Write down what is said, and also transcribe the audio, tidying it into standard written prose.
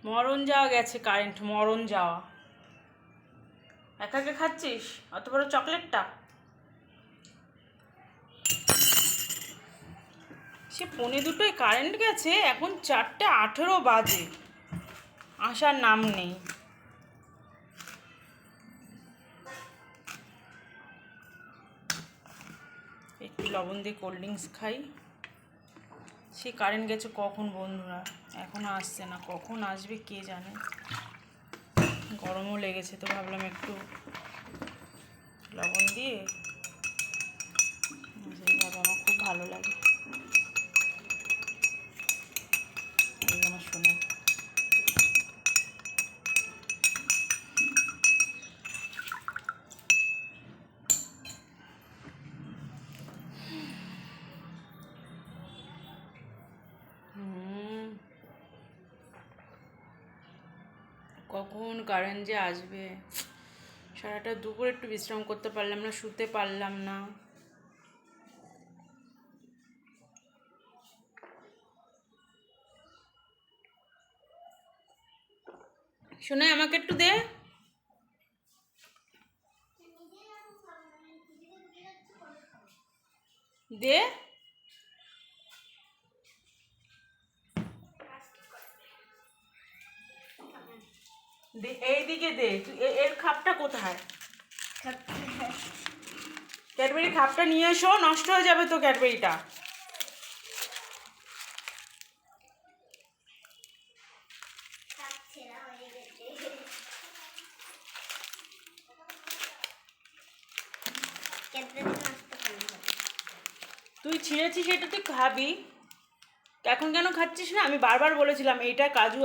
মরণ যাওয়া গেছে কারেন্ট, মরণ যাওয়া। একা একা খাচ্ছিস অত বড় চকলেটটা? সে 2:45 কারেন্ট গেছে, এখন 4:18 বাজে, আসার নাম নেই। একটু লবণ দিয়ে কোল্ড ড্রিঙ্কস খাই। সে কারেন্ট গেছে কখন বন্ধুরা, এখনও আসছে না, কখন আসবে কে জানে। গরমও লেগেছে তো ভাবলাম একটু লবণ দিয়ে, সেইভাবে আমার খুব ভালো লাগে। এই আমার শোনে কখন কারেন্ট যে আসবে। সারাটা দুপুর একটু বিশ্রাম করতে পারলাম না, শুতে পারলাম না। শোনে আমাকে একটু দে। দে দে, এইদিকে দে। তুই এর খাপটা কোথায়? ক্যাডবেরি খাপটা নিয়ে এসো, নষ্ট হয়ে যাবে তো ক্যাডবেরিটা। তুই ছিঁড়েছিস, এটা তুই খাবি, এখন কেন খাচ্ছিস না? আমি বারবার বলেছিলাম এইটা কাজু